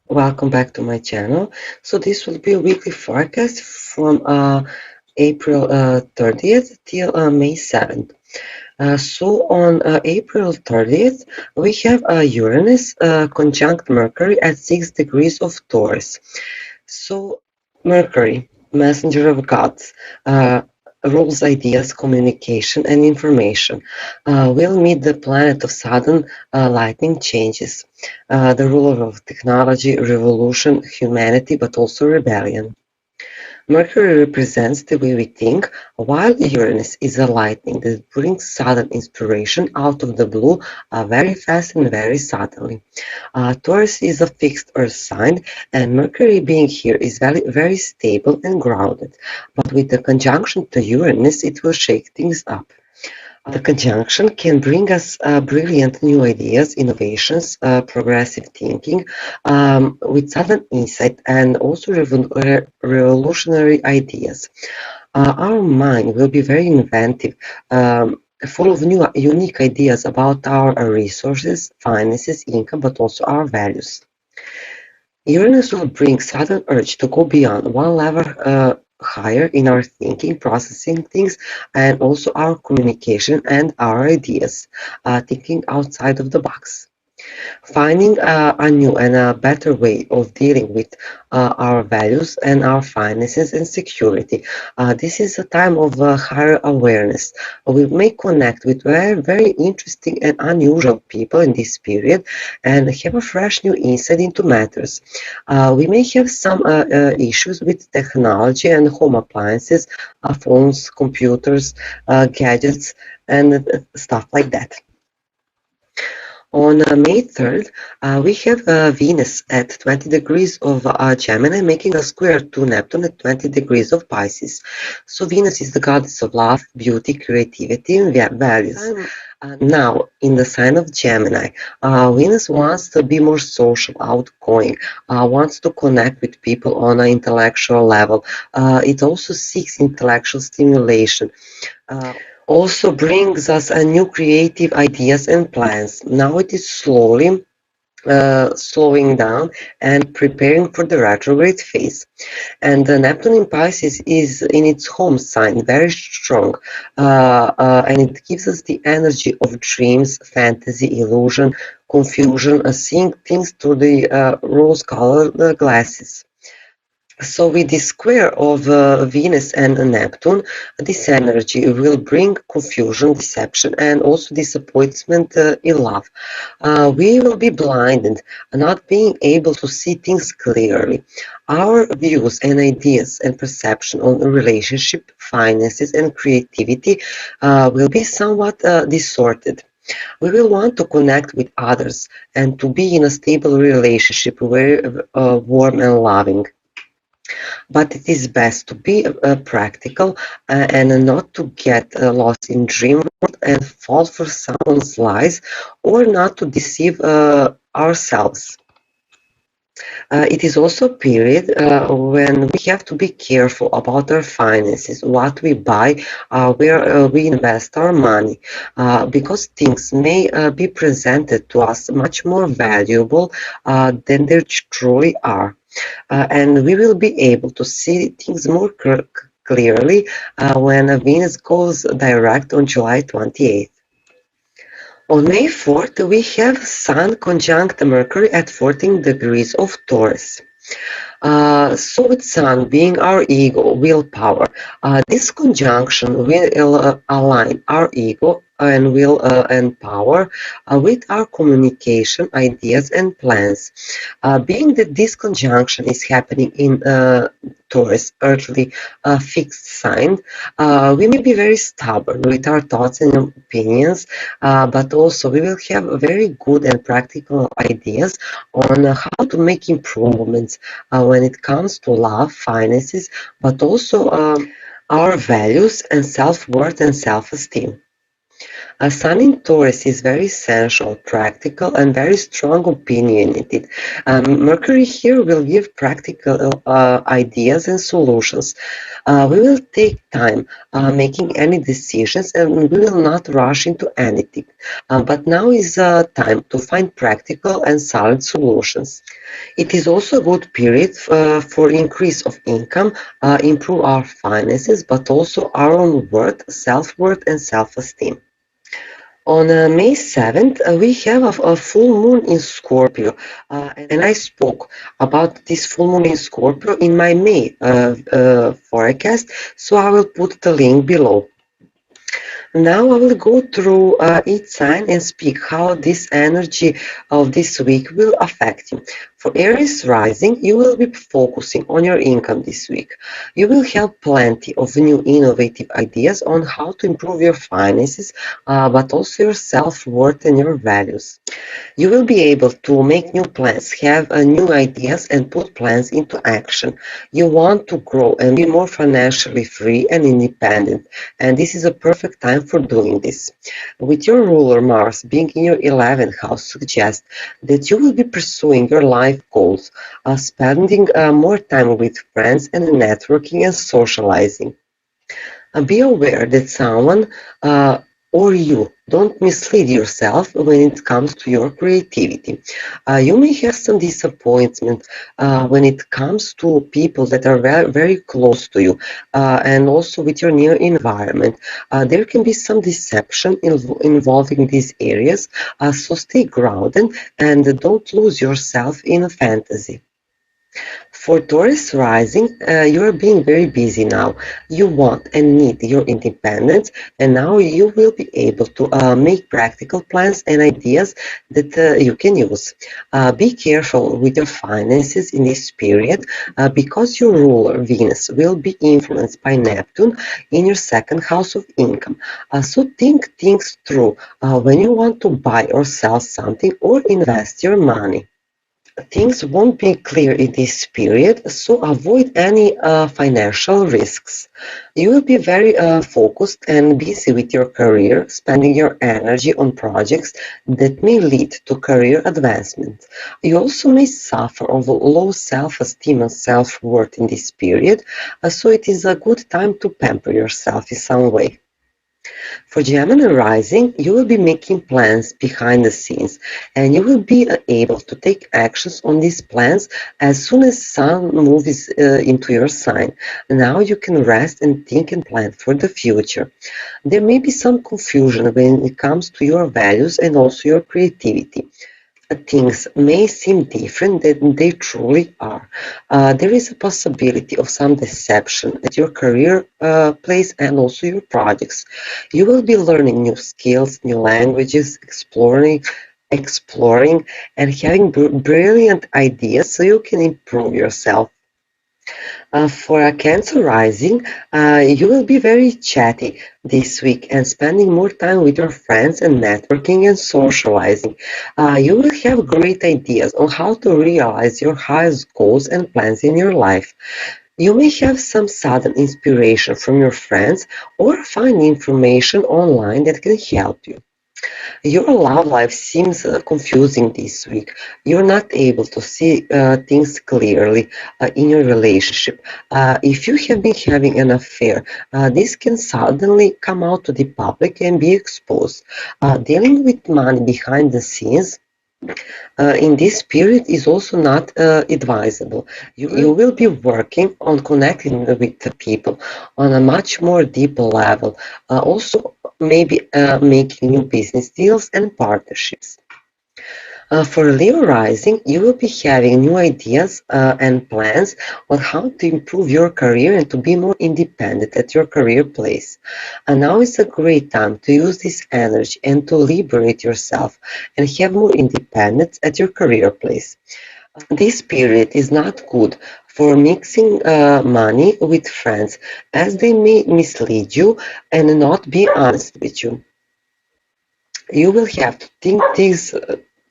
Welcome back to my channel. So this will be a weekly forecast from April 30th till May 7th. So on April 30th, we have Uranus conjunct Mercury at 6 degrees of Taurus. So Mercury, messenger of gods, rules ideas, communication, and information, will meet the planet of sudden lightning changes, the ruler of technology, revolution, humanity, but also rebellion. Mercury represents the way we think, while Uranus is a lightning that brings sudden inspiration out of the blue very fast and very suddenly. Taurus is a fixed earth sign, and Mercury being here is very stable and grounded. But with the conjunction to Uranus, it will shake things up. The conjunction can bring us brilliant new ideas, innovations, progressive thinking, with sudden insight and also revolutionary ideas. Our mind will be very inventive, full of new, unique ideas about our resources, finances, income, but also our values. Uranus will bring sudden urge to go beyond one level higher in our thinking, processing things, and also our communication and our ideas, thinking outside of the box. Finding a new and a better way of dealing with our values and our finances and security. This is a time of higher awareness. We may connect with very interesting and unusual people in this period and have a fresh new insight into matters. We may have some issues with technology and home appliances, phones, computers, gadgets, and stuff like that. On May 3rd, we have Venus at 20 degrees of Gemini, making a square to Neptune at 20 degrees of Pisces. So Venus is the goddess of love, beauty, creativity, and values. Now, in the sign of Gemini, Venus wants to be more social, outgoing, wants to connect with people on an intellectual level. It also seeks intellectual stimulation. Also brings us a new creative ideas and plans. Now it is slowing down and preparing for the retrograde phase. And the Neptune in Pisces is in its home sign, very strong, and it gives us the energy of dreams, fantasy, illusion, confusion, seeing things through the rose-colored glasses. So with the square of Venus and Neptune, this energy will bring confusion, deception, and also disappointment in love. We will be blinded, not being able to see things clearly. Our views and ideas and perception on relationship, finances, and creativity will be somewhat distorted. We will want to connect with others and to be in a stable relationship, very warm and loving. But it is best to be practical and not to get lost in dream world and fall for someone's lies or not to deceive ourselves. It is also a period when we have to be careful about our finances, what we buy, where we invest our money, because things may be presented to us much more valuable than they truly are. And we will be able to see things more clearly when Venus goes direct on July 28th. On May 4th, we have Sun conjunct Mercury at 14 degrees of Taurus. So with Sun being our ego, willpower, this conjunction will align our ego and will and power with our communication, ideas, and plans. Being that this conjunction is happening in Taurus, earthly fixed sign, we may be very stubborn with our thoughts and opinions, but also we will have very good and practical ideas on how to make improvements when it comes to love, finances, but also our values and self-worth and self-esteem. A sun in Taurus is very sensual, practical, and very strong opinionated. Mercury here will give practical ideas and solutions. We will take time making any decisions and we will not rush into anything. But now is time to find practical and solid solutions. It is also a good period for increase of income, improve our finances, but also our own worth, self-worth, and self-esteem. On May 7th, we have a full moon in Scorpio, and I spoke about this full moon in Scorpio in my May forecast, so I will put the link below. Now I will go through each sign and speak how this energy of this week will affect you. For Aries rising, you will be focusing on your income this week. You will have plenty of new innovative ideas on how to improve your finances, but also your self-worth and your values. You will be able to make new plans, have new ideas, and put plans into action. You want to grow and be more financially free and independent, and this is a perfect time for doing this. With your ruler Mars being in your 11th house suggests that you will be pursuing your life goals, spending more time with friends and networking and socializing. Be aware that someone or you don't mislead yourself when it comes to your creativity. You may have some disappointment when it comes to people that are very, very close to you and also with your near environment. There can be some deception involving these areas, so stay grounded and don't lose yourself in a fantasy. For Taurus rising, you are being very busy now. You want and need your independence, and now you will be able to make practical plans and ideas that you can use. Be careful with your finances in this period because your ruler Venus will be influenced by Neptune in your second house of income. So think things through when you want to buy or sell something or invest your money. Things won't be clear in this period, so avoid any financial risks. You will be very focused and busy with your career, spending your energy on projects that may lead to career advancement. You also may suffer of low self-esteem and self-worth in this period, so it is a good time to pamper yourself in some way. For Gemini rising, you will be making plans behind the scenes and you will be able to take actions on these plans as soon as Sun moves into your sign. Now you can rest and think and plan for the future. There may be some confusion when it comes to your values and also your creativity. Things may seem different than they truly are. There is a possibility of some deception at your career place and also your projects. You will be learning new skills, new languages, exploring and having brilliant ideas so you can improve yourself. For a Cancer rising, you will be very chatty this week and spending more time with your friends and networking and socializing. You will have great ideas on how to realize your highest goals and plans in your life. You may have some sudden inspiration from your friends or find information online that can help you. Your love life seems confusing this week. You're not able to see things clearly in your relationship. If you have been having an affair, this can suddenly come out to the public and be exposed. Dealing with money behind the scenes in this period is also not advisable. You will be working on connecting with the people on a much more deeper level. Also, maybe making new business deals and partnerships. For Leo rising, you will be having new ideas and plans on how to improve your career and to be more independent at your career place. And now is a great time to use this energy and to liberate yourself and have more independence at your career place. This period is not good for mixing money with friends as they may mislead you and not be honest with you. You will have to think things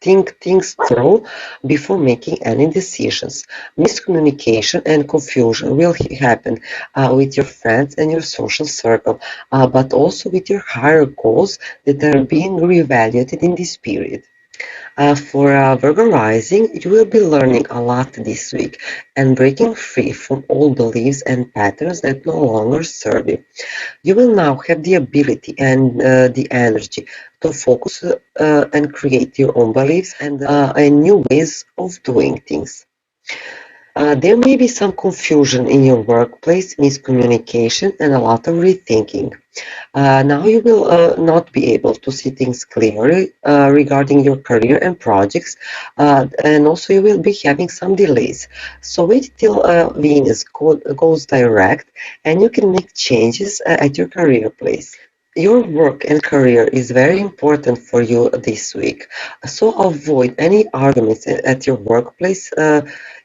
think things through before making any decisions. Miscommunication and confusion will happen with your friends and your social circle, but also with your higher goals that are being reevaluated in this period. For Virgo rising, you will be learning a lot this week and breaking free from old beliefs and patterns that no longer serve you. You will now have the ability and the energy to focus and create your own beliefs and new ways of doing things. There may be some confusion in your workplace, miscommunication, and a lot of rethinking. Now you will not be able to see things clearly regarding your career and projects, and also you will be having some delays. So wait till goes direct and you can make changes at your career place. Your work and career is very important for you this week, so avoid any arguments at your workplace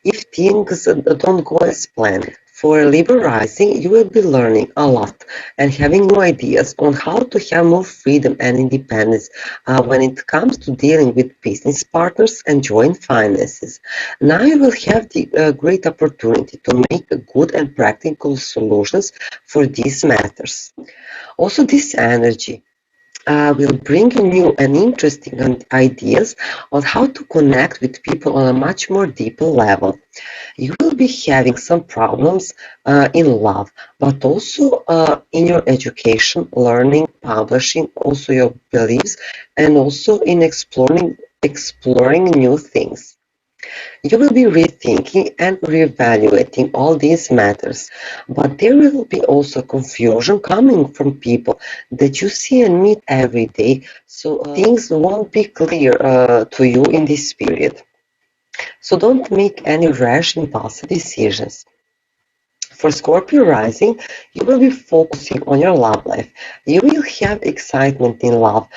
if things don't go as planned. For Libra rising, you will be learning a lot and having new ideas on how to have more freedom and independence when it comes to dealing with business partners and joint finances. Now you will have the great opportunity to make good and practical solutions for these matters. Also, this energy will bring you new and interesting ideas on how to connect with people on a much more deeper level. You will be having some problems in love, but also in your education, learning, publishing, also your beliefs, and also in exploring new things. You will be rethinking and reevaluating all these matters, but there will be also confusion coming from people that you see and meet every day, so things won't be clear to you in this period. So don't make any rash, impulsive decisions. For Scorpio rising, you will be focusing on your love life. You will have excitement in love,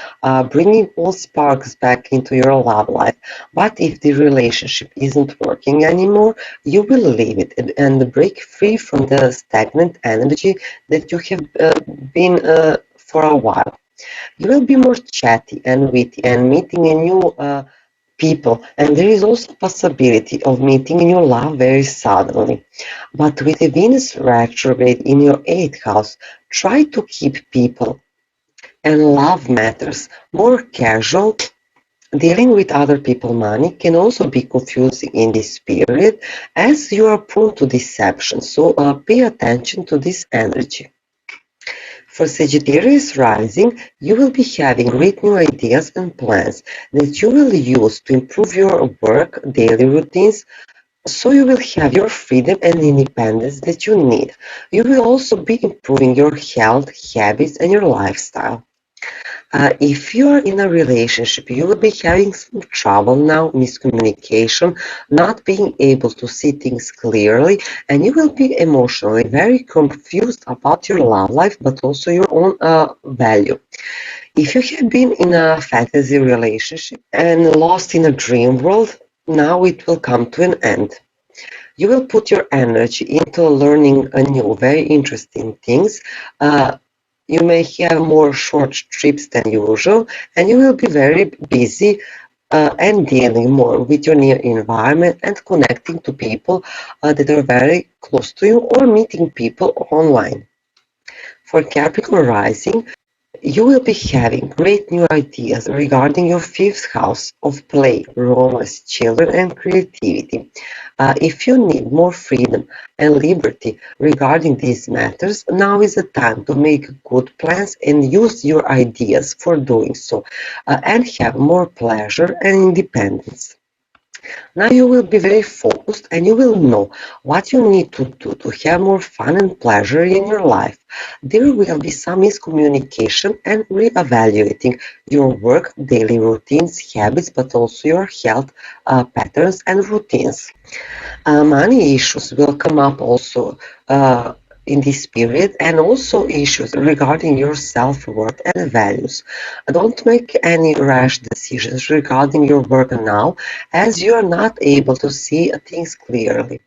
bringing all sparks back into your love life. But if the relationship isn't working anymore, you will leave it and break free from the stagnant energy that you have been for a while. You will be more chatty and witty and meeting a new people, and there is also a possibility of meeting new love very suddenly. But with the Venus retrograde in your 8th house, try to keep people and love matters more casual. Dealing with other people's money can also be confusing in this period as you are prone to deception, so pay attention to this energy. For Sagittarius rising, you will be having great new ideas and plans that you will use to improve your work, daily routines, so you will have your freedom and independence that you need. You will also be improving your health, habits, and your lifestyle. If you are in a relationship, you will be having some trouble now, miscommunication, not being able to see things clearly, and you will be emotionally very confused about your love life, but also your own value. If you have been in a fantasy relationship and lost in a dream world, now it will come to an end. You will put your energy into learning a new, very interesting things. You may have more short trips than usual, and you will be very busy and dealing more with your near environment and connecting to people that are very close to you or meeting people online. For Capricorn rising, you will be having great new ideas regarding your 5th house of play, romance, children, and creativity. If you need more freedom and liberty regarding these matters, now is the time to make good plans and use your ideas for doing so, and have more pleasure and independence. Now you will be very focused and you will know what you need to do to have more fun and pleasure in your life. There will be some miscommunication and reevaluating your work, daily routines, habits, but also your health patterns and routines. Money issues will come up also in this period, and also issues regarding your self-worth and values. Don't make any rash decisions regarding your work now, as you are not able to see things clearly.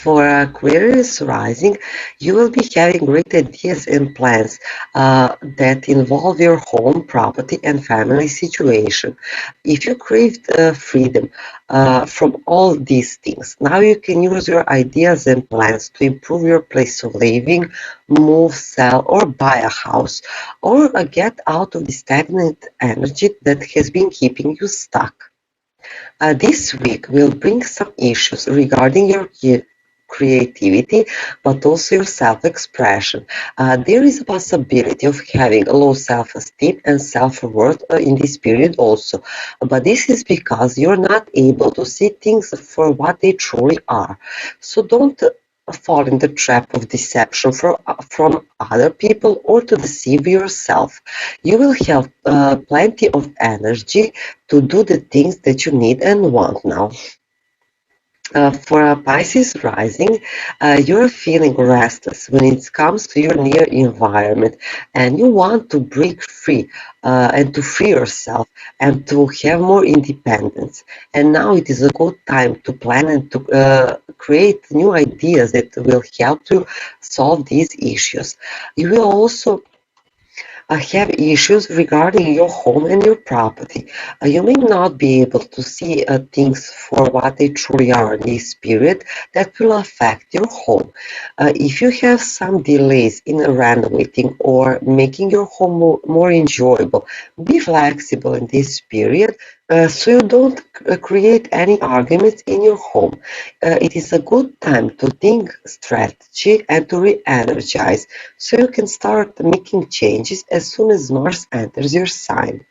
For Aquarius rising, you will be having great ideas and plans that involve your home, property, and family situation. If you craved freedom from all these things, now you can use your ideas and plans to improve your place of living, move, sell, or buy a house, or get out of the stagnant energy that has been keeping you stuck. This week will bring some issues regarding your creativity, but also your self-expression. There is a possibility of having low self-esteem and self-worth in this period also, but this is because you're not able to see things for what they truly are. So don't fall in the trap of deception from other people or to deceive yourself. You will have plenty of energy to do the things that you need and want now. For a Pisces rising, you're feeling restless when it comes to your near environment, and you want to break free and to free yourself and to have more independence. And now it is a good time to plan and to create new ideas that will help you solve these issues. You will also have issues regarding your home and your property. You may not be able to see things for what they truly are in this period that will affect your home. If you have some delays in renovating or making your home more enjoyable, be flexible in this period so you don't create any arguments in your home. It is a good time to think strategy and to re-energize so you can start making changes as soon as Mars enters your sign.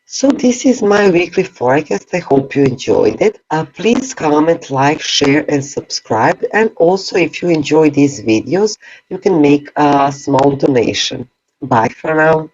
So this is my weekly forecast. I hope you enjoyed it. Please comment, like, share, and subscribe. And also, if you enjoy these videos, you can make a small donation. Bye for now.